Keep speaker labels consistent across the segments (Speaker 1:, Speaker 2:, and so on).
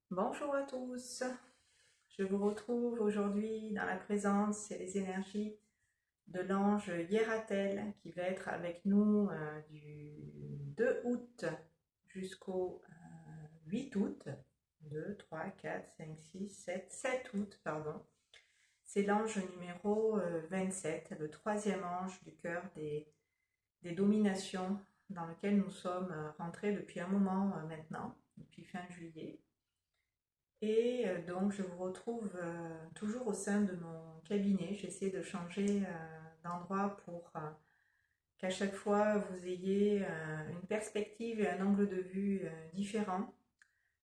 Speaker 1: Bonjour à tous, je vous retrouve aujourd'hui dans la présence et les énergies de l'ange Hiératel qui va être avec nous du 2 août jusqu'au 8 août. 2, 3, 4, 5, 6, 7, 7 août, pardon. C'est l'ange numéro 27, le troisième ange du cœur des dominations dans lequel nous sommes rentrés depuis un moment maintenant, depuis fin juillet. Et donc, je vous retrouve toujours au sein de mon cabinet. J'essaie de changer d'endroit pour qu'à chaque fois vous ayez une perspective et un angle de vue différent,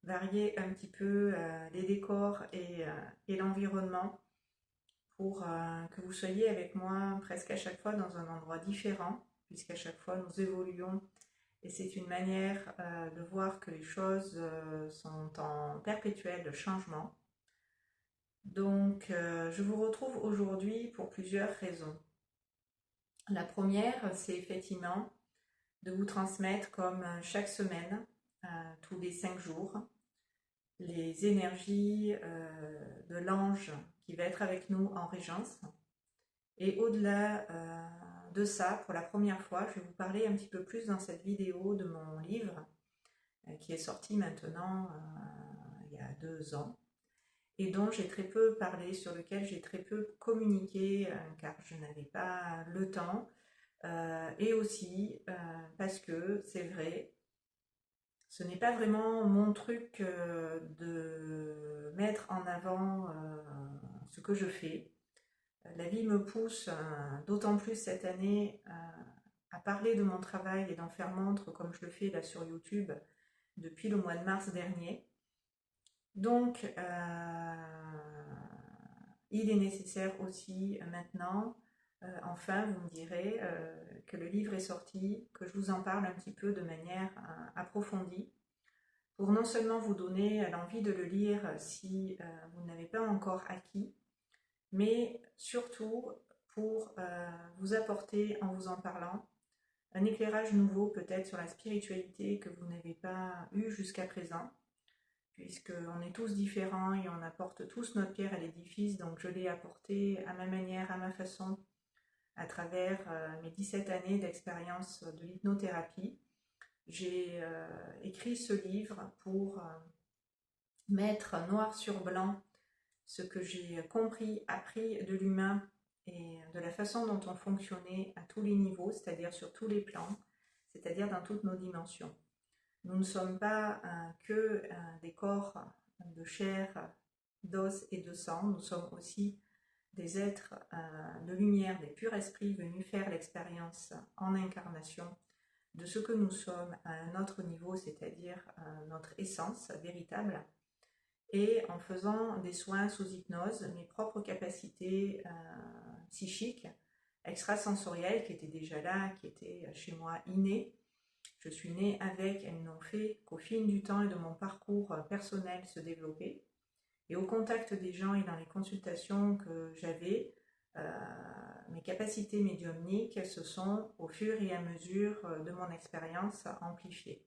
Speaker 1: varier un petit peu les décors et l'environnement pour que vous soyez avec moi presque à chaque fois dans un endroit différent, puisqu'à chaque fois nous évoluons et c'est une manière de voir que les choses sont en perpétuel changement. Donc, je vous retrouve aujourd'hui pour plusieurs raisons. La première, c'est effectivement de vous transmettre, comme chaque semaine, tous les 5 jours, les énergies de l'ange qui va être avec nous en régence. Et au-delà de ça, pour la première fois, je vais vous parler un petit peu plus dans cette vidéo de mon livre qui est sorti maintenant il y a 2 ans et dont j'ai très peu parlé, sur lequel j'ai très peu communiqué car je n'avais pas le temps et aussi parce que c'est vrai, ce n'est pas vraiment mon truc de mettre en avant ce que je fais. La vie me pousse, d'autant plus cette année, à parler de mon travail et d'en faire montre comme je le fais là sur YouTube depuis le mois de mars dernier. Donc, il est nécessaire aussi maintenant, enfin, vous me direz, que le livre est sorti, que je vous en parle un petit peu de manière approfondie, pour non seulement vous donner l'envie de le lire si vous n'avez pas encore acquis, mais surtout pour vous apporter, en vous en parlant, un éclairage nouveau peut-être sur la spiritualité que vous n'avez pas eu jusqu'à présent, puisqu'on est tous différents et on apporte tous notre pierre à l'édifice, donc je l'ai apporté à ma manière, à ma façon, à travers mes 17 années d'expérience de l'hypnothérapie. J'ai écrit ce livre pour mettre noir sur blanc ce que j'ai compris, appris de l'humain et de la façon dont on fonctionnait à tous les niveaux, c'est-à-dire sur tous les plans, c'est-à-dire dans toutes nos dimensions. Nous ne sommes pas que des corps de chair, d'os et de sang, nous sommes aussi des êtres de lumière, des purs esprits venus faire l'expérience en incarnation de ce que nous sommes à un autre niveau, c'est-à-dire notre essence véritable. Et en faisant des soins sous hypnose, mes propres capacités psychiques, extrasensorielles qui étaient déjà là, qui étaient chez moi innées, je suis née avec, elles n'ont fait qu'au fil du temps et de mon parcours personnel se développer. Et au contact des gens et dans les consultations que j'avais, mes capacités médiumniques se sont au fur et à mesure de mon expérience amplifiées.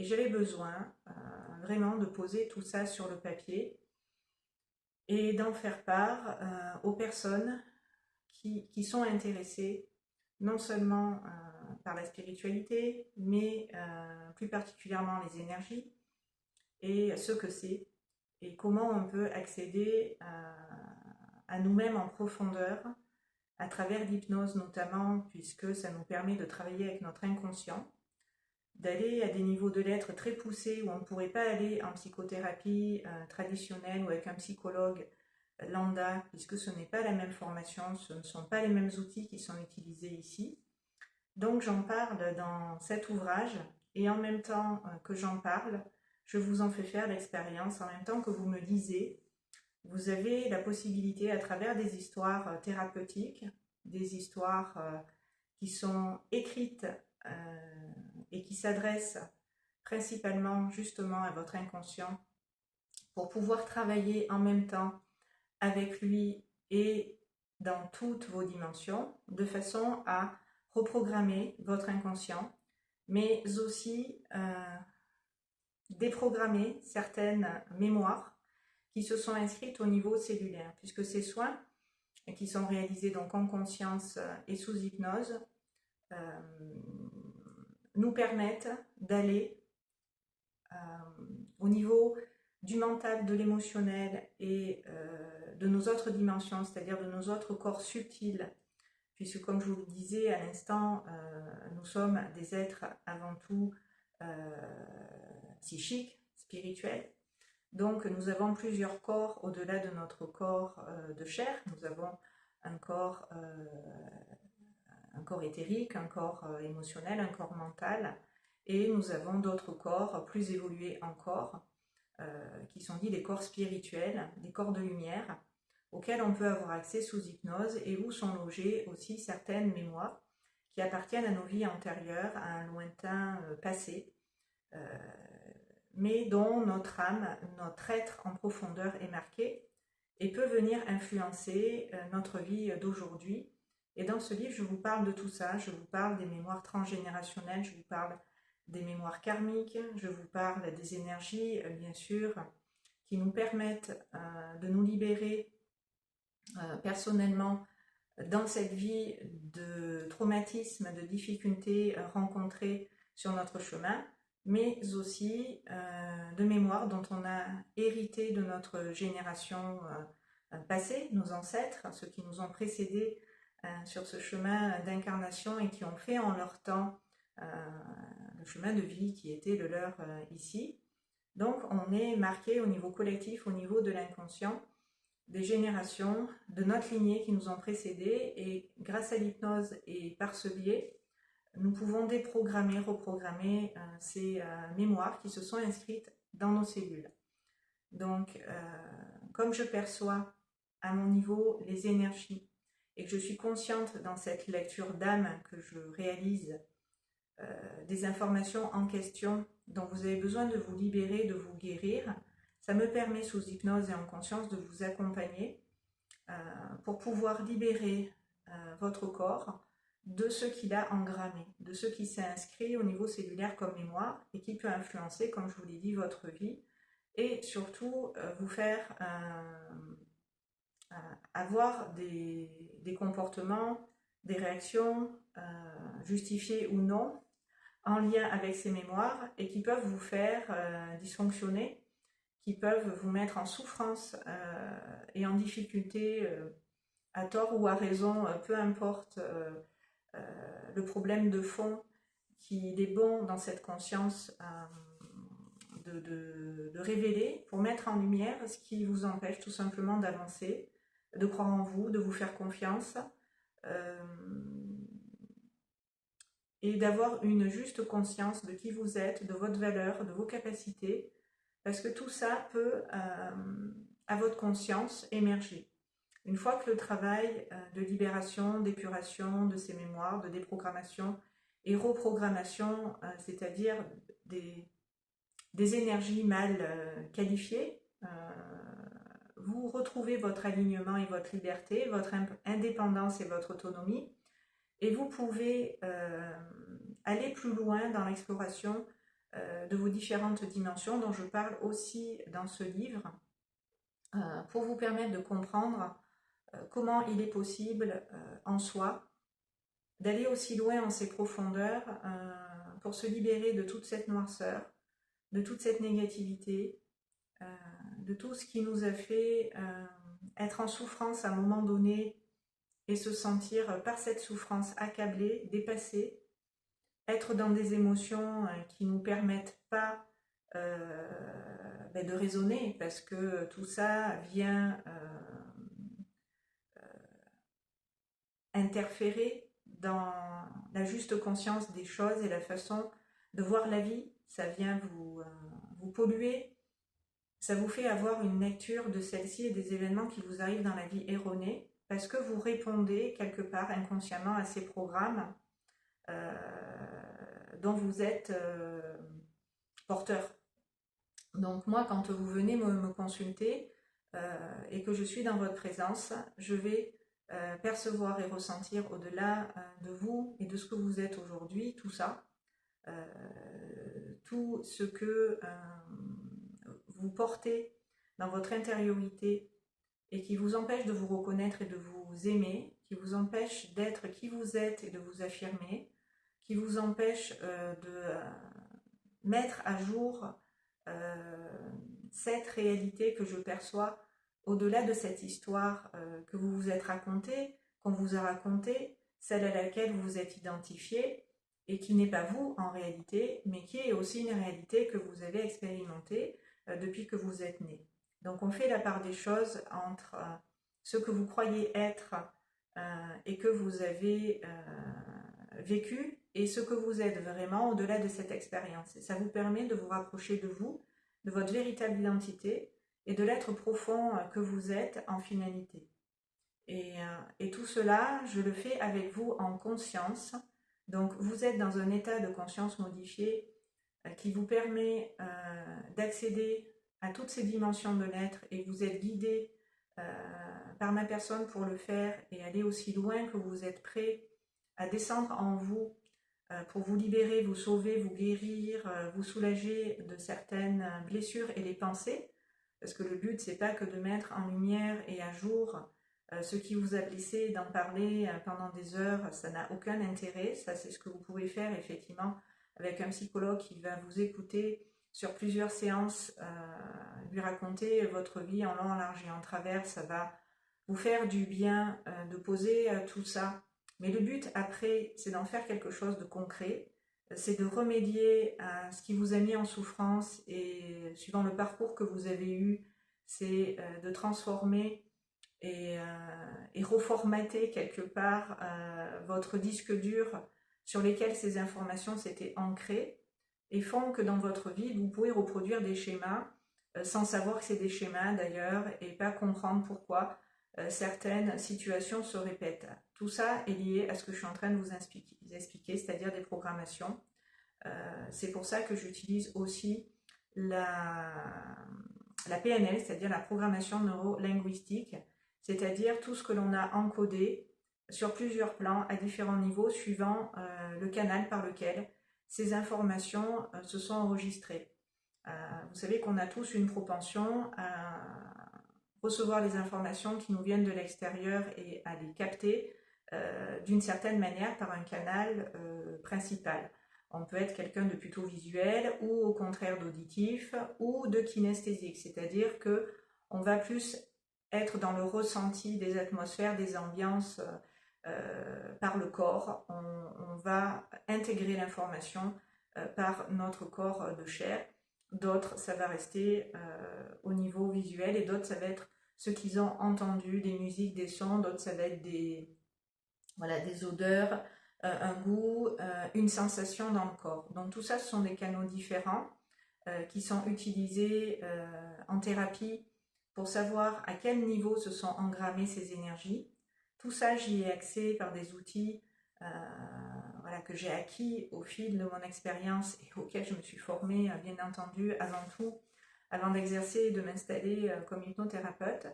Speaker 1: Et j'avais besoin vraiment de poser tout ça sur le papier et d'en faire part aux personnes qui sont intéressées non seulement par la spiritualité, mais plus particulièrement les énergies et ce que c'est et comment on peut accéder à nous-mêmes en profondeur à travers l'hypnose notamment, puisque ça nous permet de travailler avec notre inconscient, d'aller à des niveaux de l'être très poussés où on ne pourrait pas aller en psychothérapie traditionnelle ou avec un psychologue lambda, puisque ce n'est pas la même formation, ce ne sont pas les mêmes outils qui sont utilisés ici. Donc j'en parle dans cet ouvrage et en même temps que j'en parle, je vous en fais faire l'expérience, en même temps que vous me lisez. Vous avez la possibilité à travers des histoires thérapeutiques, des histoires qui sont écrites et qui s'adressent principalement justement à votre inconscient pour pouvoir travailler en même temps avec lui et dans toutes vos dimensions, de façon à reprogrammer votre inconscient, mais aussi déprogrammer certaines mémoires qui se sont inscrites au niveau cellulaire, puisque ces soins qui sont réalisés donc en conscience et sous hypnose nous permettent d'aller au niveau du mental, de l'émotionnel et de nos autres dimensions, c'est-à-dire de nos autres corps subtils, puisque comme je vous le disais à l'instant, nous sommes des êtres avant tout psychiques, spirituels. Donc nous avons plusieurs corps au-delà de notre corps de chair. Nous avons un corps éthérique, un corps émotionnel, un corps mental, et nous avons d'autres corps plus évolués encore, qui sont dits des corps spirituels, des corps de lumière, auxquels on peut avoir accès sous hypnose et où sont logées aussi certaines mémoires qui appartiennent à nos vies antérieures, à un lointain passé, mais dont notre âme, notre être en profondeur est marqué et peut venir influencer notre vie d'aujourd'hui. Et dans ce livre, je vous parle de tout ça, je vous parle des mémoires transgénérationnelles, je vous parle des mémoires karmiques, je vous parle des énergies, bien sûr, qui nous permettent de nous libérer personnellement dans cette vie de traumatismes, de difficultés rencontrées sur notre chemin, mais aussi de mémoires dont on a hérité de notre génération passée, nos ancêtres, ceux qui nous ont précédés sur ce chemin d'incarnation et qui ont fait en leur temps le chemin de vie qui était le leur ici. Donc on est marqué au niveau collectif, au niveau de l'inconscient, des générations de notre lignée qui nous ont précédés, et grâce à l'hypnose et par ce biais, nous pouvons déprogrammer, reprogrammer ces mémoires qui se sont inscrites dans nos cellules. Donc, comme je perçois à mon niveau les énergies et que je suis consciente dans cette lecture d'âme que je réalise des informations en question dont vous avez besoin de vous libérer, de vous guérir, ça me permet sous hypnose et en conscience de vous accompagner pour pouvoir libérer votre corps de ce qu'il a engrammé, de ce qui s'est inscrit au niveau cellulaire comme mémoire et qui peut influencer, comme je vous l'ai dit, votre vie et surtout vous faire avoir des comportements, des réactions justifiées ou non en lien avec ces mémoires et qui peuvent vous faire dysfonctionner, qui peuvent vous mettre en souffrance et en difficulté à tort ou à raison, peu importe le problème de fond qu'il est bon dans cette conscience de révéler pour mettre en lumière ce qui vous empêche tout simplement d'avancer, de croire en vous, de vous faire confiance et d'avoir une juste conscience de qui vous êtes, de votre valeur, de vos capacités, parce que tout ça peut, à votre conscience, émerger. Une fois que le travail de libération, d'épuration de ces mémoires, de déprogrammation et reprogrammation, c'est-à-dire des énergies mal qualifiées, vous retrouvez votre alignement et votre liberté, votre indépendance et votre autonomie, et vous pouvez aller plus loin dans l'exploration de vos différentes dimensions dont je parle aussi dans ce livre, pour vous permettre de comprendre comment il est possible en soi d'aller aussi loin en ses profondeurs pour se libérer de toute cette noirceur, de toute cette négativité, de tout ce qui nous a fait être en souffrance à un moment donné et se sentir par cette souffrance accablé, dépassé, être dans des émotions qui ne nous permettent pas de raisonner, parce que tout ça vient interférer dans la juste conscience des choses et la façon de voir la vie. Ça vient vous polluer, ça vous fait avoir une lecture de celle-ci et des événements qui vous arrivent dans la vie erronée, parce que vous répondez quelque part inconsciemment à ces programmes dont vous êtes porteur. Donc moi, quand vous venez me consulter et que je suis dans votre présence, je vais percevoir et ressentir au-delà de vous et de ce que vous êtes aujourd'hui, tout ça, tout ce que vous portez dans votre intériorité et qui vous empêche de vous reconnaître et de vous aimer, qui vous empêche d'être qui vous êtes et de vous affirmer, qui vous empêche de mettre à jour cette réalité que je perçois au-delà de cette histoire que vous vous êtes racontée, qu'on vous a racontée, celle à laquelle vous vous êtes identifié et qui n'est pas vous en réalité, mais qui est aussi une réalité que vous avez expérimentée depuis que vous êtes né. Donc on fait la part des choses entre ce que vous croyez être et que vous avez vécu et ce que vous êtes vraiment au-delà de cette expérience. Et ça vous permet de vous rapprocher de vous, de votre véritable identité et de l'être profond que vous êtes en finalité. Et tout cela, je le fais avec vous en conscience. Donc vous êtes dans un état de conscience modifié qui vous permet d'accéder à toutes ces dimensions de l'être et vous êtes guidé par ma personne pour le faire et aller aussi loin que vous êtes prêt à descendre en vous pour vous libérer, vous sauver, vous guérir, vous soulager de certaines blessures et les pensées. Parce que le but, c'est pas que de mettre en lumière et à jour ce qui vous a blessé, d'en parler pendant des heures, ça n'a aucun intérêt. Ça, c'est ce que vous pouvez faire effectivement avec un psychologue qui va vous écouter sur plusieurs séances, lui raconter votre vie en long, en large et en travers. Ça va vous faire du bien de poser tout ça. Mais le but après, c'est d'en faire quelque chose de concret. C'est de remédier à ce qui vous a mis en souffrance et suivant le parcours que vous avez eu, c'est de transformer et reformater quelque part votre disque dur sur lesquels ces informations s'étaient ancrées et font que dans votre vie, vous pouvez reproduire des schémas sans savoir que c'est des schémas d'ailleurs et pas comprendre pourquoi certaines situations se répètent. Tout ça est lié à ce que je suis en train de vous expliquer, c'est-à-dire des programmations. C'est pour ça que j'utilise aussi la PNL, c'est-à-dire la programmation neuro-linguistique, c'est-à-dire tout ce que l'on a encodé sur plusieurs plans à différents niveaux suivant le canal par lequel ces informations se sont enregistrées. Vous savez qu'on a tous une propension à recevoir les informations qui nous viennent de l'extérieur et à les capter d'une certaine manière par un canal principal. On peut être quelqu'un de plutôt visuel ou au contraire d'auditif ou de kinesthésique, c'est-à-dire que on va plus être dans le ressenti des atmosphères, des ambiances par le corps. On va intégrer l'information par notre corps de chair. D'autres, ça va rester au niveau visuel et d'autres, ça va être ce qu'ils ont entendu, des musiques, des sons. D'autres, ça va être des odeurs, un goût, une sensation dans le corps. Donc tout ça, ce sont des canaux différents qui sont utilisés en thérapie pour savoir à quel niveau se sont engrammées ces énergies. Tout ça, j'y ai accès par des outils que j'ai acquis au fil de mon expérience et auxquels je me suis formée, bien entendu, avant tout, avant d'exercer et de m'installer comme hypnothérapeute.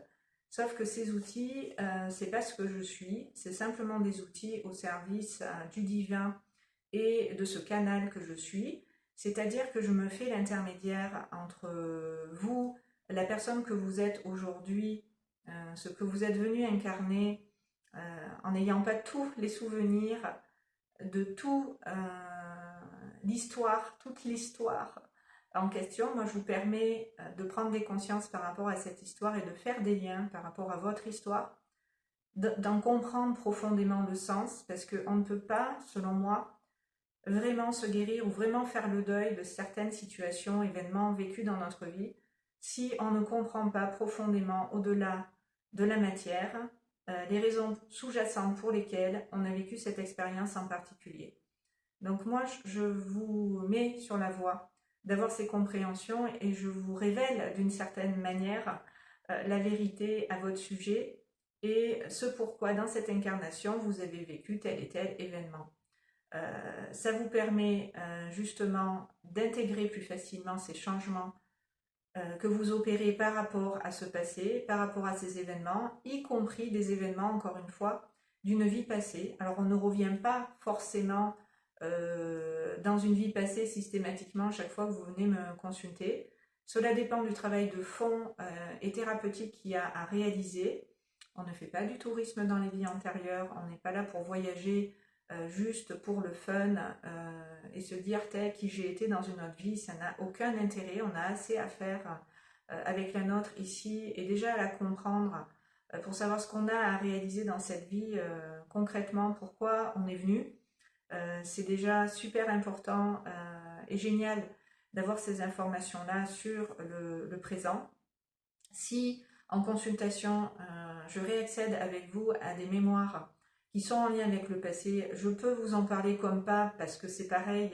Speaker 1: Sauf que ces outils, c'est pas ce que je suis, c'est simplement des outils au service du divin et de ce canal que je suis. C'est-à-dire que je me fais l'intermédiaire entre vous, la personne que vous êtes aujourd'hui, ce que vous êtes venu incarner, en n'ayant pas tous les souvenirs de toute l'histoire en question. Moi, je vous permets de prendre des consciences par rapport à cette histoire et de faire des liens par rapport à votre histoire, d'en comprendre profondément le sens, parce qu'on ne peut pas, selon moi, vraiment se guérir ou vraiment faire le deuil de certaines situations, événements vécus dans notre vie, si on ne comprend pas profondément, au-delà de la matière, les raisons sous-jacentes pour lesquelles on a vécu cette expérience en particulier. Donc moi, je vous mets sur la voie d'avoir ces compréhensions et je vous révèle d'une certaine manière la vérité à votre sujet et ce pourquoi dans cette incarnation vous avez vécu tel et tel événement. Ça vous permet justement d'intégrer plus facilement ces changements que vous opérez par rapport à ce passé, par rapport à ces événements, y compris des événements, encore une fois, d'une vie passée. Alors on ne revient pas forcément dans une vie passée systématiquement chaque fois que vous venez me consulter. Cela dépend du travail de fond et thérapeutique qu'il y a à réaliser. On ne fait pas du tourisme dans les vies antérieures, on n'est pas là pour voyager juste pour le fun et se dire qui j'ai été dans une autre vie, ça n'a aucun intérêt, on a assez à faire avec la nôtre ici et déjà à la comprendre pour savoir ce qu'on a à réaliser dans cette vie concrètement, pourquoi on est venu. C'est déjà super important et génial d'avoir ces informations-là sur le présent. Si en consultation, je réaccède avec vous à des mémoires qui sont en lien avec le passé, je peux vous en parler comme pas parce que c'est pareil,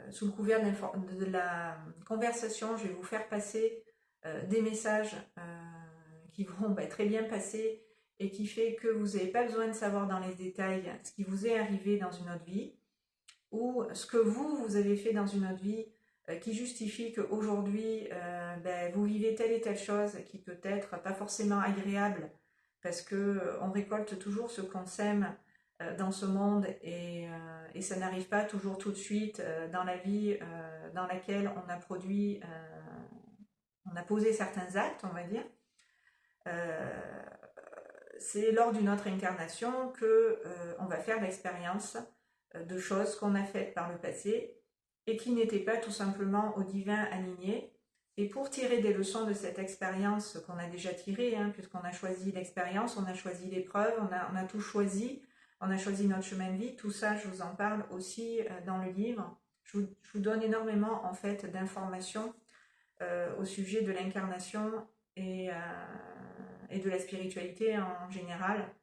Speaker 1: sous le couvert de la conversation, je vais vous faire passer des messages qui vont très bien passer et qui fait que vous n'avez pas besoin de savoir dans les détails ce qui vous est arrivé dans une autre vie ou ce que vous avez fait dans une autre vie qui justifie qu'aujourd'hui vous vivez telle et telle chose qui peut être pas forcément agréable parce que on récolte toujours ce qu'on sème dans ce monde et ça n'arrive pas toujours tout de suite dans la vie dans laquelle on a produit, on a posé certains actes, on va dire. C'est lors d'une autre incarnation que on va faire l'expérience de choses qu'on a faites par le passé et qui n'étaient pas tout simplement au divin alignées. Et pour tirer des leçons de cette expérience qu'on a déjà tirée, puisqu'on a choisi l'expérience, on a choisi l'épreuve, on a tout choisi, on a choisi notre chemin de vie, tout ça je vous en parle aussi dans le livre. Je vous donne énormément en fait d'informations au sujet de l'incarnation et de la spiritualité en général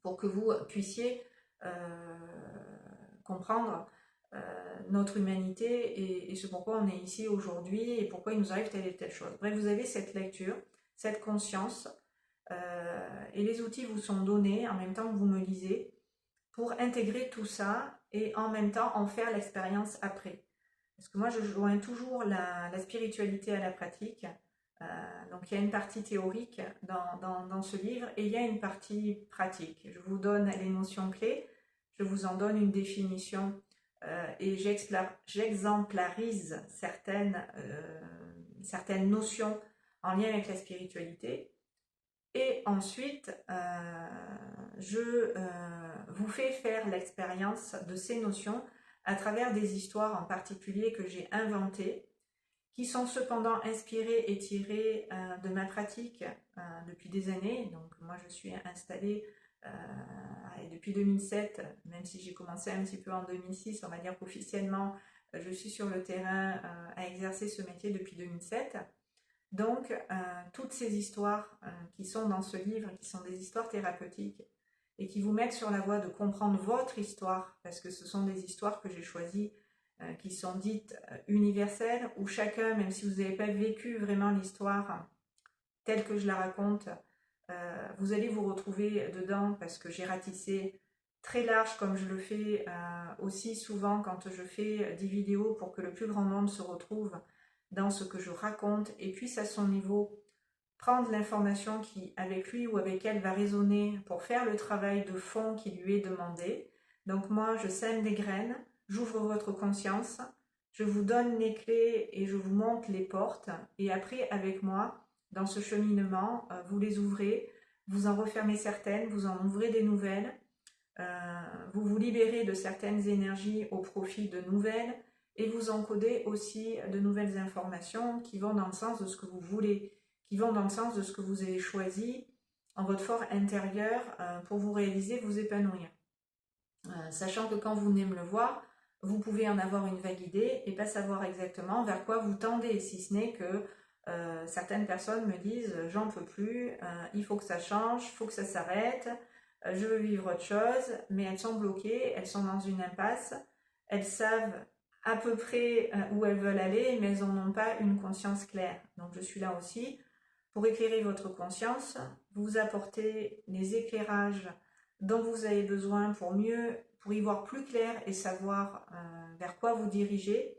Speaker 1: pour que vous puissiez comprendre notre humanité et ce pourquoi on est ici aujourd'hui et pourquoi il nous arrive telle et telle chose. Bref, vous avez cette lecture, cette conscience et les outils vous sont donnés en même temps que vous me lisez pour intégrer tout ça et en même temps en faire l'expérience après. Parce que moi je joins toujours la spiritualité à la pratique. Donc il y a une partie théorique dans ce livre et il y a une partie pratique. Je vous donne les notions clés, je vous en donne une définition et j'exemplarise certaines notions en lien avec la spiritualité. Et ensuite, je vous fais faire l'expérience de ces notions à travers des histoires en particulier que j'ai inventées, qui sont cependant inspirées et tirées de ma pratique depuis des années. Donc moi je suis installée depuis 2007, même si j'ai commencé un petit peu en 2006, on va dire qu'officiellement je suis sur le terrain à exercer ce métier depuis 2007. Donc toutes ces histoires qui sont dans ce livre, qui sont des histoires thérapeutiques et qui vous mettent sur la voie de comprendre votre histoire, parce que ce sont des histoires que j'ai choisies qui sont dites universelles, où chacun, même si vous n'avez pas vécu vraiment l'histoire telle que je la raconte, vous allez vous retrouver dedans, parce que j'ai ratissé très large comme je le fais aussi souvent quand je fais des vidéos pour que le plus grand nombre se retrouve dans ce que je raconte et puisse à son niveau prendre l'information qui avec lui ou avec elle va résonner pour faire le travail de fond qui lui est demandé. Donc moi je sème des graines, j'ouvre votre conscience, je vous donne les clés et je vous montre les portes et après avec moi dans ce cheminement vous les ouvrez, vous en refermez certaines, vous en ouvrez des nouvelles, vous vous libérez de certaines énergies au profit de nouvelles et vous encodez aussi de nouvelles informations qui vont dans le sens de ce que vous voulez, qui vont dans le sens de ce que vous avez choisi en votre fort intérieur pour vous réaliser, vous épanouir. Sachant que quand vous venez me le voir, vous pouvez en avoir une vague idée et pas savoir exactement vers quoi vous tendez, si ce n'est que certaines personnes me disent « j'en peux plus, il faut que ça change, il faut que ça s'arrête, je veux vivre autre chose », mais elles sont bloquées, elles sont dans une impasse, elles savent à peu près où elles veulent aller, mais elles n'en ont pas une conscience claire. Donc je suis là aussi pour éclairer votre conscience, vous apporter les éclairages dont vous avez besoin pour y voir plus clair et savoir vers quoi vous diriger,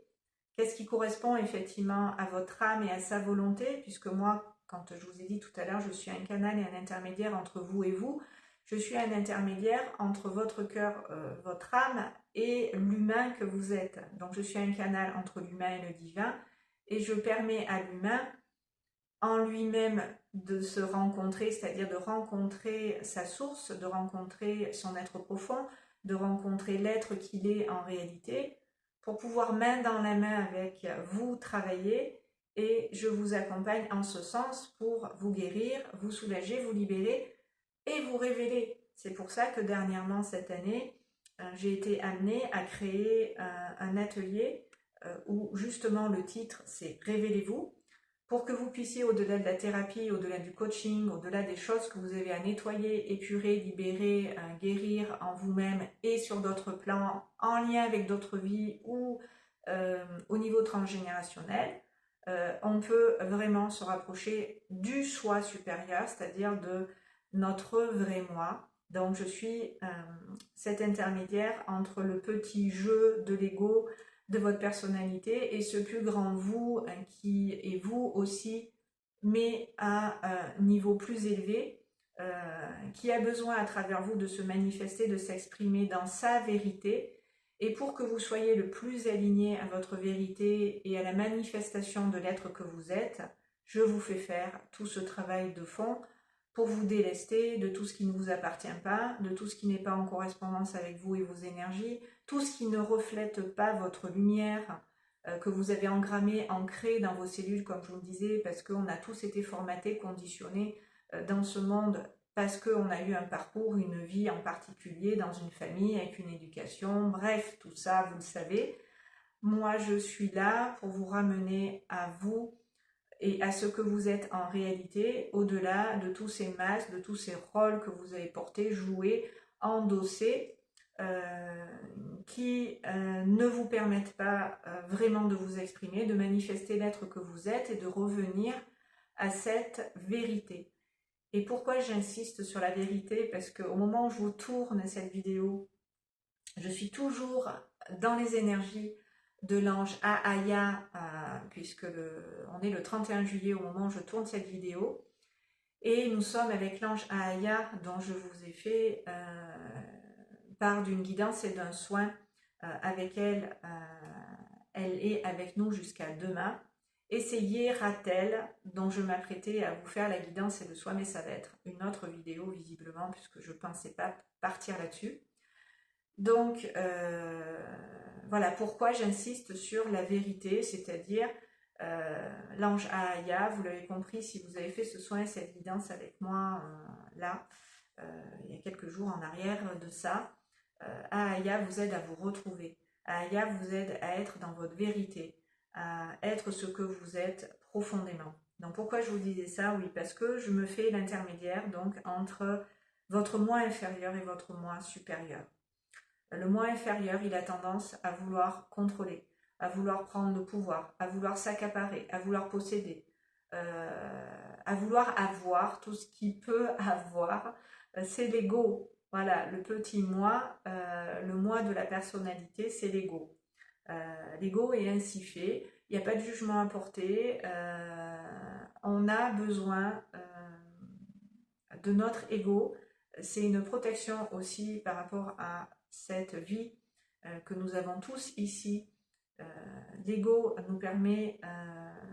Speaker 1: qu'est-ce qui correspond effectivement à votre âme et à sa volonté, puisque moi, quand je vous ai dit tout à l'heure, je suis un canal et un intermédiaire entre vous et vous, Je suis un intermédiaire entre votre cœur, votre âme et l'humain que vous êtes. Donc je suis un canal entre l'humain et le divin et je permets à l'humain en lui-même de se rencontrer, c'est-à-dire de rencontrer sa source, de rencontrer son être profond, de rencontrer l'être qu'il est en réalité, pour pouvoir main dans la main avec vous travailler, et je vous accompagne en ce sens pour vous guérir, vous soulager, vous libérer et vous révéler. C'est pour ça que dernièrement cette année, j'ai été amenée à créer un atelier où justement le titre c'est Révélez-vous, pour que vous puissiez, au-delà de la thérapie, au-delà du coaching, au-delà des choses que vous avez à nettoyer, épurer, libérer, guérir en vous-même et sur d'autres plans, en lien avec d'autres vies ou au niveau transgénérationnel, on peut vraiment se rapprocher du soi supérieur, c'est-à-dire de notre vrai moi. Donc je suis cet intermédiaire entre le petit jeu de l'ego, de votre personnalité et ce plus grand vous qui est vous aussi, mais à un niveau plus élevé, qui a besoin à travers vous de se manifester, de s'exprimer dans sa vérité. Et pour que vous soyez le plus aligné à votre vérité et à la manifestation de l'être que vous êtes, je vous fais faire tout ce travail de fond pour vous délester de tout ce qui ne vous appartient pas, de tout ce qui n'est pas en correspondance avec vous et vos énergies, tout ce qui ne reflète pas votre lumière que vous avez engrammé, ancré dans vos cellules, comme je vous le disais, parce qu'on a tous été formatés, conditionnés dans ce monde, parce qu'on a eu un parcours, une vie en particulier, dans une famille, avec une éducation, bref, tout ça, vous le savez. Moi, je suis là pour vous ramener à vous et à ce que vous êtes en réalité, au-delà de tous ces masques, de tous ces rôles que vous avez portés, joués, endossés, qui ne vous permettent pas vraiment de vous exprimer, de manifester l'être que vous êtes et de revenir à cette vérité. Et pourquoi j'insiste sur la vérité? Parce qu'au moment où je vous tourne cette vidéo, je suis toujours dans les énergies de l'ange Ahaya, puisque on est le 31 juillet au moment où je tourne cette vidéo. Et nous sommes avec l'ange Ahaya, dont je vous ai fait part d'une guidance et d'un soin avec elle. Elle est avec nous jusqu'à demain. Et c'est Yeratel dont je m'apprêtais à vous faire la guidance et le soin, mais ça va être une autre vidéo visiblement, puisque je ne pensais pas partir là-dessus. Donc, voilà pourquoi j'insiste sur la vérité, c'est-à-dire l'ange Ahaya, vous l'avez compris si vous avez fait ce soin et cette guidance avec moi là, il y a quelques jours en arrière de ça. Ahaya vous aide à vous retrouver. Ahaya vous aide à être dans votre vérité, à être ce que vous êtes profondément. Donc pourquoi je vous disais ça? Oui, parce que je me fais l'intermédiaire donc entre votre moi inférieur et votre moi supérieur. Le moi inférieur, il a tendance à vouloir contrôler, à vouloir prendre le pouvoir, à vouloir s'accaparer, à vouloir posséder, à vouloir avoir tout ce qu'il peut avoir. C'est l'ego. Voilà, le petit moi, le moi de la personnalité, c'est l'ego. L'ego est ainsi fait, il n'y a pas de jugement à porter, on a besoin de notre ego, c'est une protection aussi par rapport à cette vie que nous avons tous ici. L'ego nous permet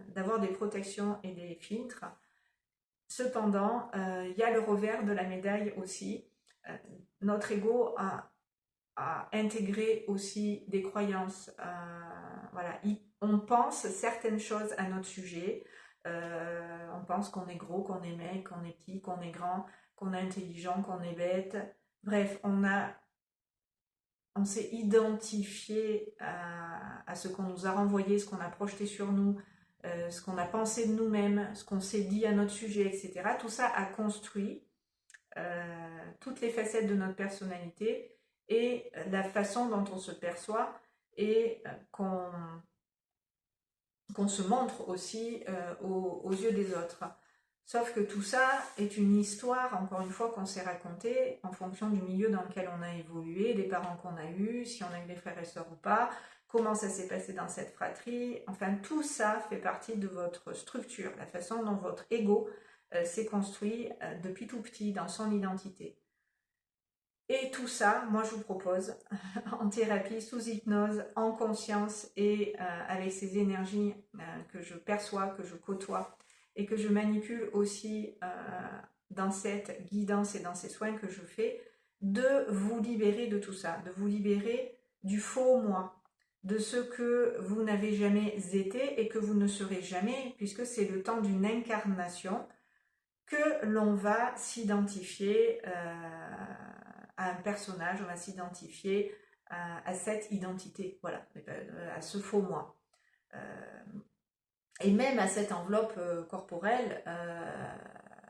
Speaker 1: d'avoir des protections et des filtres. Cependant, il y a le revers de la médaille aussi. Notre ego a intégré aussi des croyances. Voilà, on pense certaines choses à notre sujet. On pense qu'on est gros, qu'on est maigre, qu'on est petit, qu'on est grand, qu'on est intelligent, qu'on est bête. Bref, on s'est identifié à ce qu'on nous a renvoyé, ce qu'on a projeté sur nous, ce qu'on a pensé de nous-mêmes, ce qu'on s'est dit à notre sujet, etc. Tout ça a construit toutes les facettes de notre personnalité et la façon dont on se perçoit et qu'on se montre aussi aux yeux des autres. Sauf que tout ça est une histoire, encore une fois, qu'on s'est racontée en fonction du milieu dans lequel on a évolué, les parents qu'on a eus, si on a eu des frères et sœurs ou pas, comment ça s'est passé dans cette fratrie. Enfin, tout ça fait partie de votre structure, la façon dont votre ego s'est construit depuis tout petit dans son identité. Et tout ça, moi je vous propose en thérapie, sous hypnose, en conscience et avec ces énergies que je perçois, que je côtoie et que je manipule aussi dans cette guidance et dans ces soins que je fais, de vous libérer de tout ça, de vous libérer du faux moi, de ce que vous n'avez jamais été et que vous ne serez jamais, puisque c'est le temps d'une incarnation que l'on va s'identifier à un personnage, on va s'identifier à cette identité, voilà, à ce faux moi. Et même à cette enveloppe corporelle,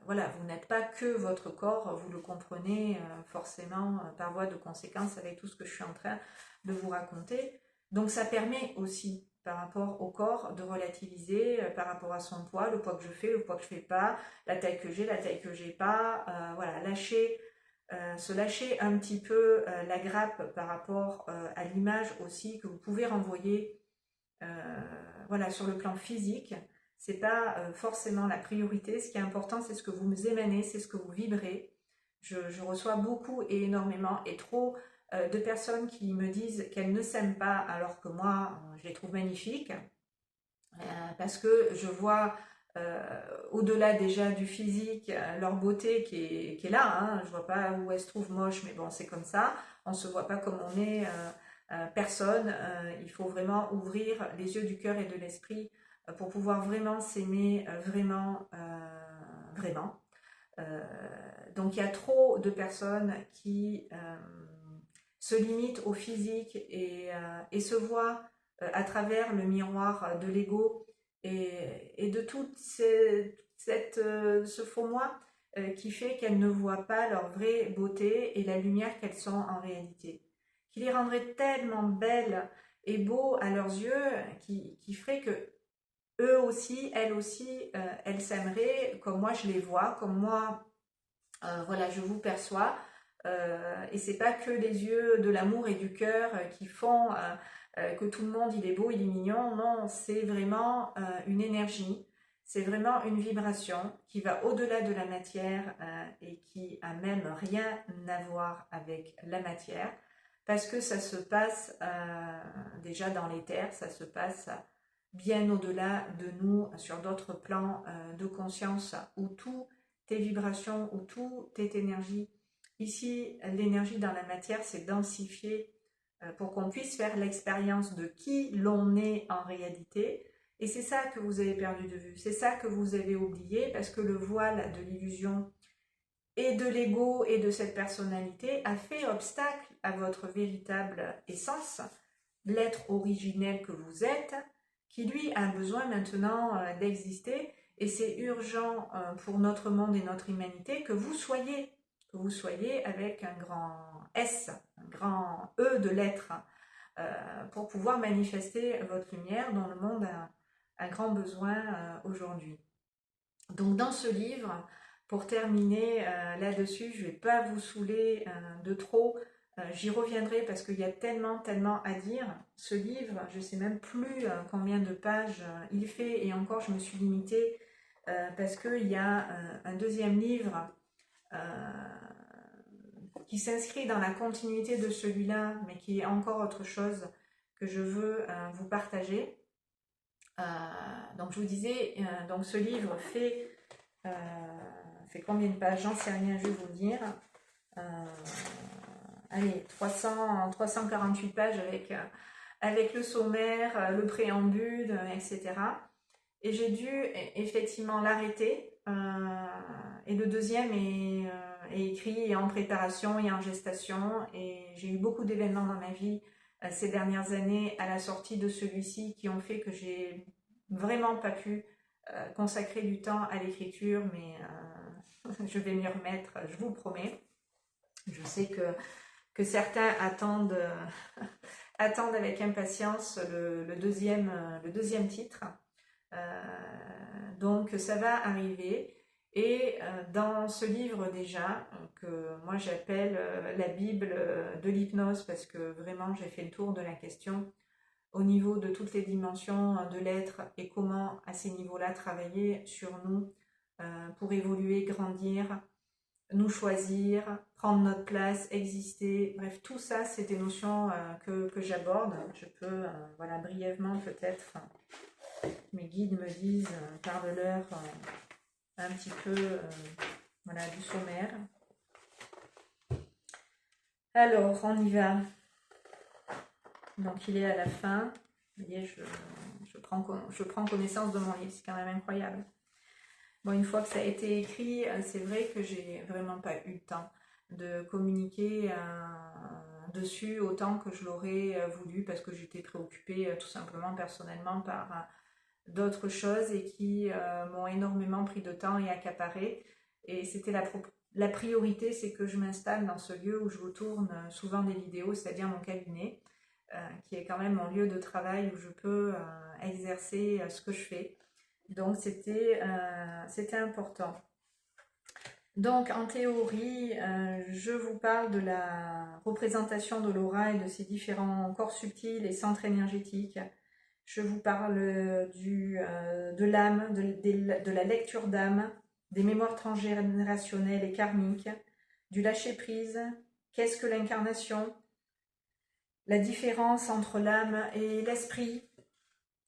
Speaker 1: voilà, vous n'êtes pas que votre corps, vous le comprenez forcément par voie de conséquence avec tout ce que je suis en train de vous raconter. Donc ça permet aussi, par rapport au corps, de relativiser par rapport à son poids, le poids que je fais, le poids que je fais pas, la taille que j'ai, la taille que j'ai pas, voilà, se lâcher un petit peu la grappe par rapport à l'image aussi que vous pouvez renvoyer voilà, sur le plan physique. C'est pas forcément la priorité. Ce qui est important, c'est ce que vous émanez, c'est ce que vous vibrez. Je reçois beaucoup et énormément et trop de personnes qui me disent qu'elles ne s'aiment pas alors que moi, je les trouve magnifiques. Parce que je vois au-delà déjà du physique, leur beauté qui est là. Hein. Je vois pas où elle se trouve moche, mais bon, c'est comme ça. On se voit pas comme on est. Personne. Il faut vraiment ouvrir les yeux du cœur et de l'esprit pour pouvoir vraiment s'aimer, vraiment. Donc il y a trop de personnes qui se limitent au physique et se voient à travers le miroir de l'ego et de toute ce faux moi qui fait qu'elles ne voient pas leur vraie beauté et la lumière qu'elles sont en réalité, qui les rendrait tellement belles et beaux à leurs yeux, qui ferait que eux aussi, elles s'aimeraient comme moi je les vois, comme moi, voilà, je vous perçois. Et c'est pas que les yeux de l'amour et du cœur qui font que tout le monde il est beau, il est mignon. Non, c'est vraiment une énergie, c'est vraiment une vibration qui va au-delà de la matière et qui a même rien à voir avec la matière, parce que ça se passe déjà dans l'éther, ça se passe bien au-delà de nous, sur d'autres plans de conscience où tout est vibration, où tout est énergie. Ici, l'énergie dans la matière, c'est densifié pour qu'on puisse faire l'expérience de qui l'on est en réalité. Et c'est ça que vous avez perdu de vue, c'est ça que vous avez oublié, parce que le voile de l'illusion et de l'ego et de cette personnalité a fait obstacle à votre véritable essence, l'être originel que vous êtes, qui lui a besoin maintenant d'exister. Et c'est urgent pour notre monde et notre humanité que vous soyez avec un grand S, un grand E de l'être, pour pouvoir manifester votre lumière dont le monde a un grand besoin aujourd'hui. Donc dans ce livre, pour terminer là-dessus, je ne vais pas vous saouler de trop, j'y reviendrai parce qu'il y a tellement à dire. Ce livre, je ne sais même plus combien de pages il fait, et encore je me suis limitée parce qu'il y a un deuxième livre qui s'inscrit dans la continuité de celui-là, mais qui est encore autre chose que je veux vous partager. Donc je vous disais, donc ce livre fait combien de pages? J'en sais rien, je vais vous le dire. Allez, 348 pages avec le sommaire, le préambule, etc. Et j'ai dû effectivement l'arrêter. Et le deuxième est écrit et en préparation et en gestation. Et j'ai eu beaucoup d'événements dans ma vie ces dernières années à la sortie de celui-ci qui ont fait que j'ai vraiment pas pu consacrer du temps à l'écriture, mais je vais m'y remettre, je vous le promets. Je sais que certains attendent avec impatience le deuxième titre. Donc ça va arriver. Et dans ce livre déjà, que moi j'appelle la Bible de l'hypnose, parce que vraiment j'ai fait le tour de la question au niveau de toutes les dimensions de l'être et comment à ces niveaux-là travailler sur nous pour évoluer, grandir nous choisir, prendre notre place, exister. Bref, tout ça, c'est des notions que j'aborde. Je peux, voilà, brièvement peut-être, mes guides me disent, parle-leur un petit peu voilà, du sommaire. Alors, on y va. Donc, il est à la fin. Vous voyez, je prends connaissance de mon livre, c'est quand même incroyable. Bon, une fois que ça a été écrit, c'est vrai que j'ai vraiment pas eu le temps de communiquer dessus autant que je l'aurais voulu parce que j'étais préoccupée tout simplement personnellement par d'autres choses et qui m'ont énormément pris de temps et accaparé. Et c'était la priorité, c'est que je m'installe dans ce lieu où je vous tourne souvent des vidéos, c'est-à-dire mon cabinet, qui est quand même mon lieu de travail où je peux exercer ce que je fais. Donc c'était important. Donc en théorie, je vous parle de la représentation de l'aura et de ses différents corps subtils et centres énergétiques. Je vous parle de l'âme, de la lecture d'âme, des mémoires transgénérationnelles et karmiques, du lâcher-prise, qu'est-ce que l'incarnation, la différence entre l'âme et l'esprit,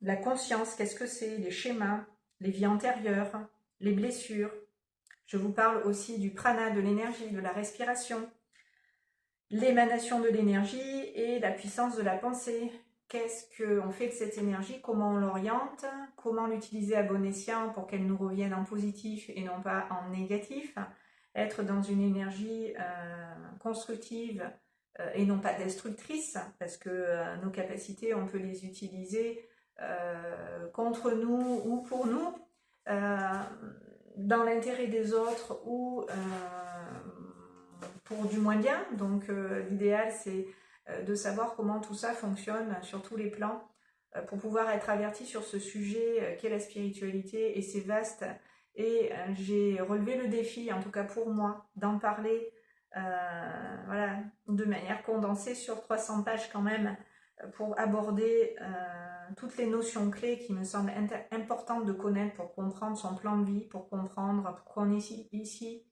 Speaker 1: la conscience, qu'est-ce que c'est, les schémas, les vies antérieures, les blessures. Je vous parle aussi du prana, de l'énergie, de la respiration, l'émanation de l'énergie et la puissance de la pensée. Qu'est-ce qu'on fait de cette énergie, comment on l'oriente, comment l'utiliser à bon escient pour qu'elle nous revienne en positif et non pas en négatif, être dans une énergie constructive et non pas destructrice, parce que nos capacités, on peut les utiliser contre nous ou pour nous, dans l'intérêt des autres ou pour du moins bien. Donc l'idéal, c'est de savoir comment tout ça fonctionne sur tous les plans pour pouvoir être averti sur ce sujet qu'est la spiritualité, et c'est vaste. Et j'ai relevé le défi, en tout cas pour moi, d'en parler voilà, de manière condensée sur 300 pages quand même, pour aborder toutes les notions clés qui me semblent importantes de connaître pour comprendre son plan de vie, pour comprendre pourquoi on est ici,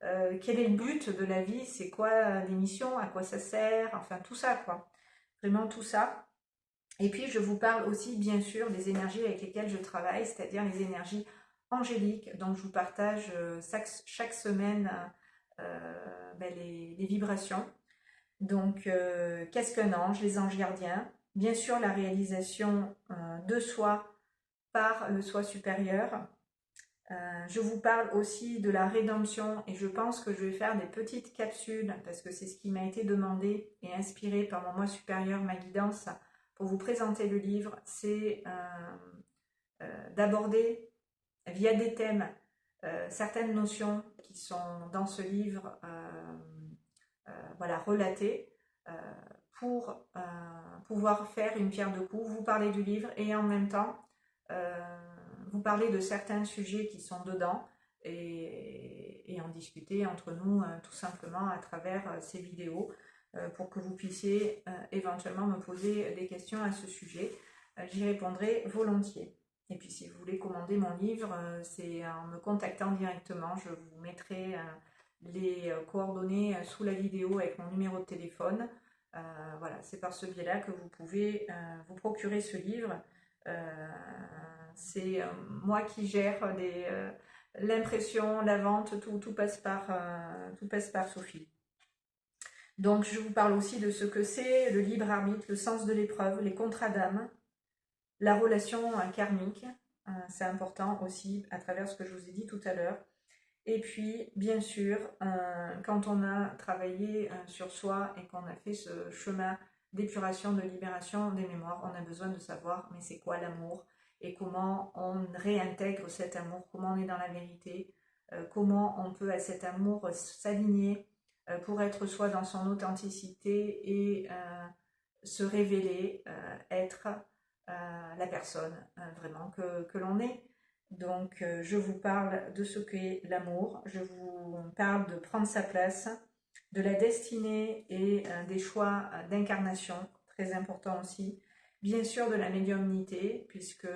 Speaker 1: quel est le but de la vie, c'est quoi l'émission, à quoi ça sert, enfin tout ça quoi, vraiment tout ça. Et puis je vous parle aussi bien sûr des énergies avec lesquelles je travaille, c'est-à-dire les énergies angéliques, donc je vous partage chaque semaine les vibrations. Donc qu'est-ce qu'un ange, les anges gardiens, bien sûr la réalisation de soi par le soi supérieur. Je vous parle aussi de la rédemption et je pense que je vais faire des petites capsules parce que c'est ce qui m'a été demandé et inspiré par mon moi supérieur, ma guidance, pour vous présenter le livre. C'est d'aborder via des thèmes certaines notions qui sont dans ce livre voilà, relatées pour pouvoir faire une pierre de coups, vous parler du livre et en même temps vous parler de certains sujets qui sont dedans et en discuter entre nous tout simplement à travers ces vidéos pour que vous puissiez éventuellement me poser des questions à ce sujet. J'y répondrai volontiers. Et puis si vous voulez commander mon livre, c'est en me contactant directement. Je vous mettrai les coordonnées sous la vidéo avec mon numéro de téléphone. Voilà, c'est par ce biais-là que vous pouvez vous procurer ce livre. C'est moi qui gère l'impression, la vente, tout passe par Sophie. Donc je vous parle aussi de ce que c'est le libre arbitre, le sens de l'épreuve, les contrats d'âme, la relation karmique, c'est important aussi à travers ce que je vous ai dit tout à l'heure. Et puis, bien sûr, quand on a travaillé sur soi et qu'on a fait ce chemin d'épuration, de libération des mémoires, on a besoin de savoir, mais c'est quoi l'amour et comment on réintègre cet amour, comment on est dans la vérité, comment on peut à cet amour s'aligner pour être soi dans son authenticité et se révéler, être la personne vraiment que l'on est. Donc je vous parle de ce qu'est l'amour, je vous parle de prendre sa place, de la destinée et des choix d'incarnation, très important aussi, Bien sûr de la médiumnité, puisque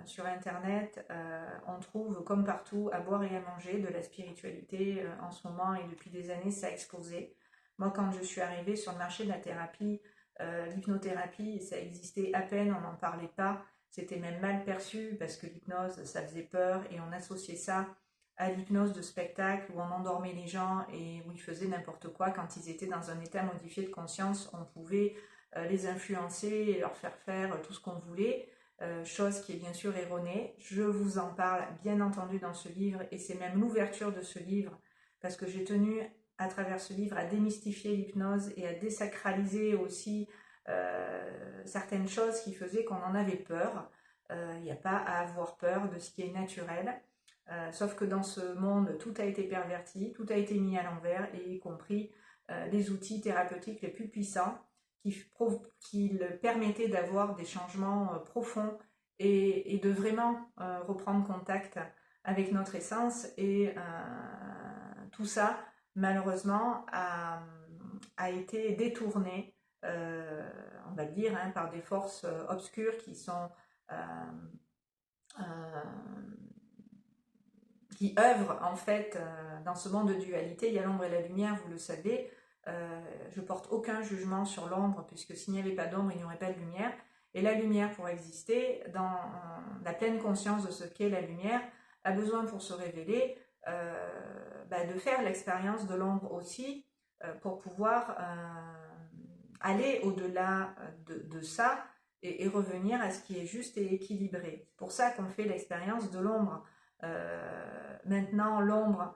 Speaker 1: sur Internet, on trouve comme partout à boire et à manger de la spiritualité en ce moment et depuis des années ça a explosé. Moi quand je suis arrivée sur le marché de la thérapie, l'hypnothérapie, ça existait à peine, on n'en parlait pas, c'était même mal perçu parce que l'hypnose ça faisait peur et on associait ça à l'hypnose de spectacle où on endormait les gens et où ils faisaient n'importe quoi quand ils étaient dans un état modifié de conscience, on pouvait les influencer et leur faire faire tout ce qu'on voulait, chose qui est bien sûr erronée. Je vous en parle bien entendu dans ce livre et c'est même l'ouverture de ce livre parce que j'ai tenu à travers ce livre à démystifier l'hypnose et à désacraliser aussi certaines choses qui faisaient qu'on en avait peur. Il n'y a pas à avoir peur de ce qui est naturel. Sauf que dans ce monde, tout a été perverti, tout a été mis à l'envers, et y compris les outils thérapeutiques les plus puissants qui permettaient d'avoir des changements profonds et de vraiment reprendre contact avec notre essence. Et tout ça, malheureusement, a été détourné, on va le dire, hein, par des forces obscures qui œuvrent en fait dans ce monde de dualité. Il y a l'ombre et la lumière, vous le savez. Je porte aucun jugement sur l'ombre, puisque s'il n'y avait pas d'ombre, il n'y aurait pas de lumière. Et la lumière, pour exister, dans la pleine conscience de ce qu'est la lumière, a besoin pour se révéler de faire l'expérience de l'ombre aussi, pour pouvoir aller au-delà de ça et revenir à ce qui est juste et équilibré. C'est pour ça qu'on fait l'expérience de l'ombre. Maintenant, l'ombre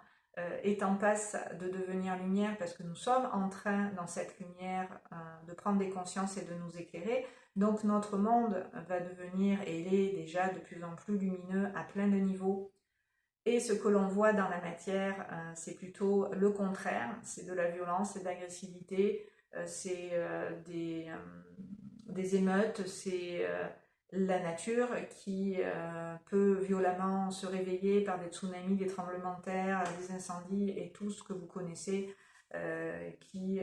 Speaker 1: est en passe de devenir lumière parce que nous sommes en train, dans cette lumière, de prendre des consciences et de nous éclairer. Donc notre monde va devenir, et il est déjà de plus en plus lumineux à plein de niveaux. Et ce que l'on voit dans la matière, c'est plutôt le contraire. C'est de la violence, c'est de l'agressivité, c'est des émeutes, c'est la nature qui peut violemment se réveiller par des tsunamis, des tremblements de terre, des incendies et tout ce que vous connaissez qui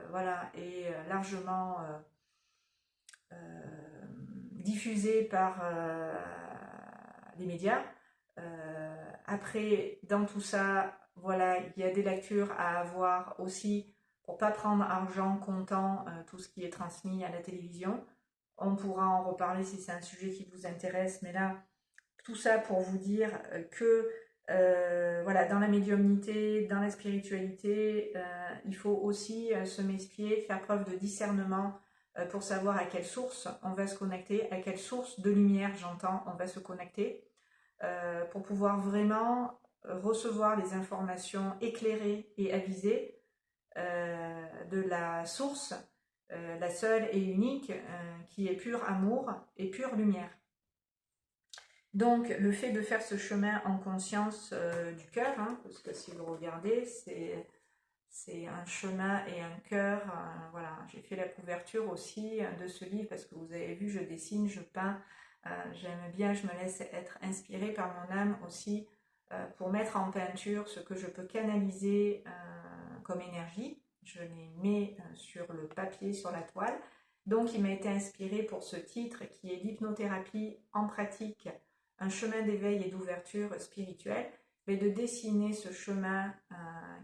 Speaker 1: voilà, est largement diffusé par les médias. Après, dans tout ça, voilà, il y a des lectures à avoir aussi pour pas prendre argent comptant tout ce qui est transmis à la télévision. On pourra en reparler si c'est un sujet qui vous intéresse, mais là, tout ça pour vous dire que voilà, dans la médiumnité, dans la spiritualité, il faut aussi se méfier, faire preuve de discernement pour savoir à quelle source on va se connecter, à quelle source de lumière, j'entends, on va se connecter, pour pouvoir vraiment recevoir les informations éclairées et avisées de la source, la seule et unique, qui est pur amour et pure lumière. Donc le fait de faire ce chemin en conscience du cœur, hein, parce que si vous regardez, c'est un chemin et un cœur. Voilà, j'ai fait la couverture aussi de ce livre parce que vous avez vu, je dessine, je peins. J'aime bien, je me laisse être inspirée par mon âme aussi pour mettre en peinture ce que je peux canaliser comme énergie. Je les mets sur le papier, sur la toile. Donc il m'a été inspiré pour ce titre qui est l'hypnothérapie en pratique, un chemin d'éveil et d'ouverture spirituelle, mais de dessiner ce chemin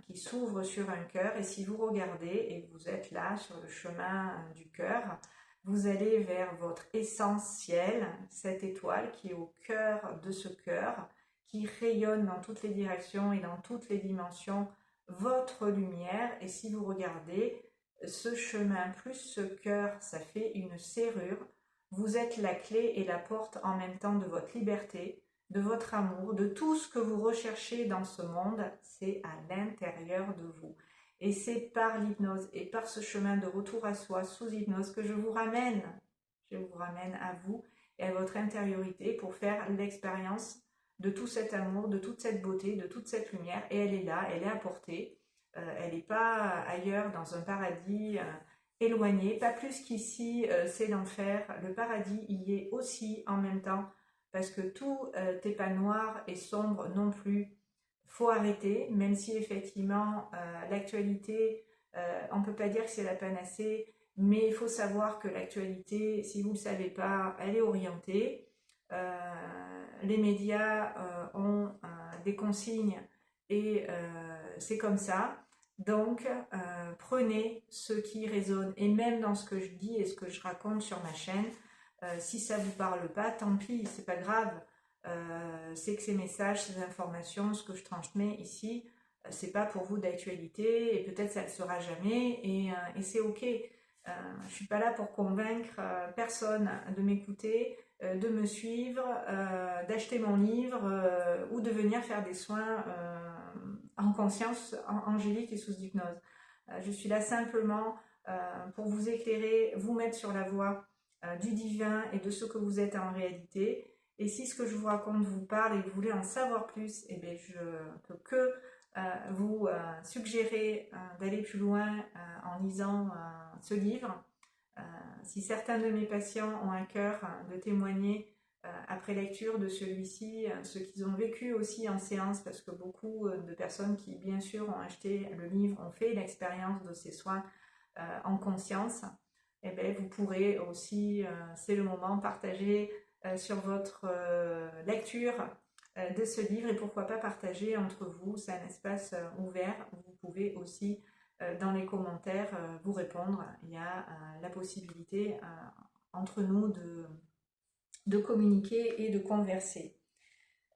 Speaker 1: qui s'ouvre sur un cœur. Et si vous regardez et que vous êtes là sur le chemin du cœur, vous allez vers votre essentiel, cette étoile qui est au cœur de ce cœur, qui rayonne dans toutes les directions et dans toutes les dimensions, votre lumière. Et si vous regardez, ce chemin plus ce cœur, ça fait une serrure. Vous êtes la clé et la porte en même temps de votre liberté, de votre amour, de tout ce que vous recherchez dans ce monde, c'est à l'intérieur de vous. Et c'est par l'hypnose et par ce chemin de retour à soi sous hypnose que je vous ramène à vous et à votre intériorité pour faire l'expérience de tout cet amour, de toute cette beauté, de toute cette lumière. Et elle est là, elle est à portée. Elle n'est pas ailleurs dans un paradis éloigné, pas plus qu'ici c'est l'enfer. Le paradis y est aussi en même temps, parce que tout n'est pas noir et sombre non plus. Faut arrêter, même si effectivement l'actualité, on ne peut pas dire que c'est la panacée, Mais il faut savoir que l'actualité, si vous ne le savez pas, elle est orientée. Les médias ont des consignes et c'est comme ça. Donc, prenez ce qui résonne. Et même dans ce que je dis et ce que je raconte sur ma chaîne, si ça ne vous parle pas, tant pis, c'est pas grave. C'est que ces messages, ces informations, ce que je transmets ici, c'est pas pour vous d'actualité et peut-être ça ne le sera jamais et c'est ok. Je suis pas là pour convaincre personne de m'écouter, de me suivre, d'acheter mon livre ou de venir faire des soins en conscience angélique et sous hypnose. Je suis là simplement pour vous éclairer, vous mettre sur la voie du divin et de ce que vous êtes en réalité. Et si ce que je vous raconte vous parle et que vous voulez en savoir plus, eh bien, je ne peux que vous suggérer d'aller plus loin en lisant ce livre. Si certains de mes patients ont à cœur de témoigner après lecture de celui-ci, ce qu'ils ont vécu aussi en séance, parce que beaucoup de personnes qui, bien sûr, ont acheté le livre, ont fait l'expérience de ces soins en conscience, eh bien, vous pourrez aussi, c'est le moment, partager sur votre lecture de ce livre et pourquoi pas partager entre vous. C'est un espace ouvert où vous pouvez aussi dans les commentaires vous répondre. Il y a la possibilité entre nous de communiquer et de converser.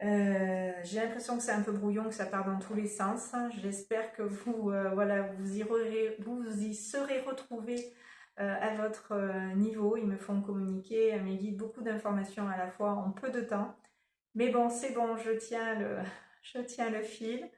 Speaker 1: J'ai l'impression que c'est un peu brouillon, que ça part dans tous les sens. J'espère que vous, voilà, vous y serez retrouvés à votre niveau. Ils me font communiquer, mes guides, beaucoup d'informations à la fois en peu de temps. Mais bon, c'est bon, je tiens le fil.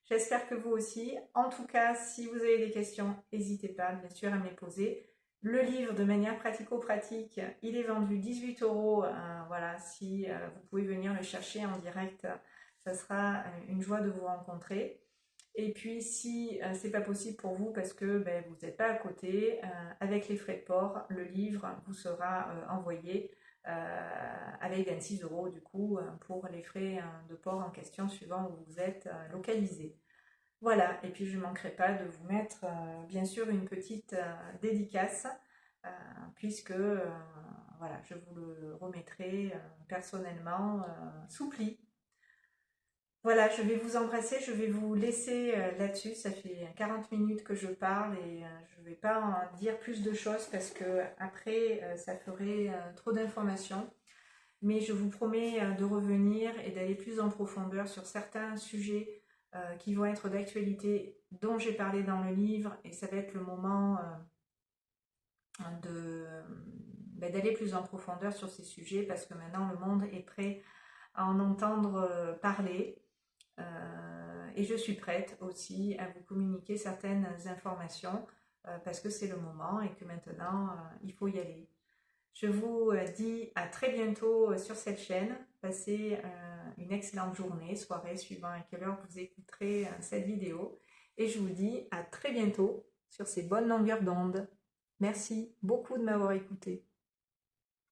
Speaker 1: J'espère que vous aussi. En tout cas, si vous avez des questions, n'hésitez pas, bien sûr, à me les poser. Le livre, de manière pratico-pratique, il est vendu 18 €. Voilà, si vous pouvez venir le chercher en direct, ça sera une joie de vous rencontrer. Et puis, si c'est pas possible pour vous parce que ben, vous n'êtes pas à côté, avec les frais de port, le livre vous sera envoyé avec 26 € du coup pour les frais de port en question suivant où vous êtes localisé. Voilà, et puis je ne manquerai pas de vous mettre bien sûr une petite dédicace puisque voilà, je vous le remettrai personnellement sous pli. Voilà, je vais vous embrasser, je vais vous laisser là-dessus. Ça fait 40 minutes que je parle et je ne vais pas en dire plus de choses parce que après ça ferait trop d'informations. Mais je vous promets de revenir et d'aller plus en profondeur sur certains sujets qui vont être d'actualité, dont j'ai parlé dans le livre, et ça va être le moment d'aller plus en profondeur sur ces sujets parce que maintenant le monde est prêt à en entendre parler. Et je suis prête aussi à vous communiquer certaines informations parce que c'est le moment et que maintenant il faut y aller. Je vous dis à très bientôt sur cette chaîne. Passez une excellente journée, soirée, suivant à quelle heure vous écouterez cette vidéo. Et je vous dis à très bientôt sur ces bonnes longueurs d'onde. Merci beaucoup de m'avoir écouté.